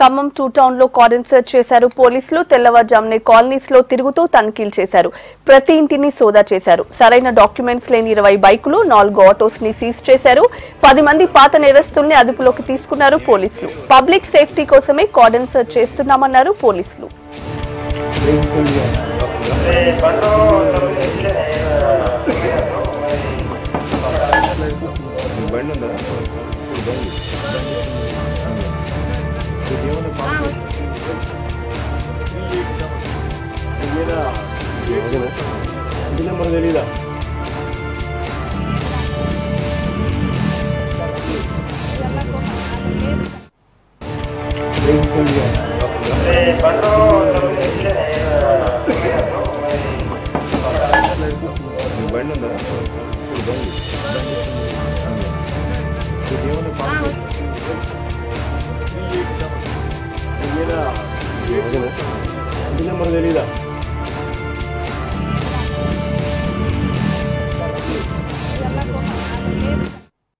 Khammam 2 town లో cordon search చేశారు పోలీసులు. తెల్లవారుజామునే కాలనీస్ లో తిరుగుతూ తనిఖీలు చేశారు. ప్రతి ఇంటిని సోదా చేశారు. సరైన డాక్యుమెంట్స్ లేని 20 బైకులు, 4 ఆటోస్ ని సీజ్ చేశారు. 10 మంది పాత నేరస్తుల్ని అదుపులోకి తీసుకున్నారు పోలీసులు. పబ్లిక్ సేఫ్టీ కోసమే కార్డన్ సెర్చ్ చేస్తున్నామన్నారు పోలీసులు. तेलीदा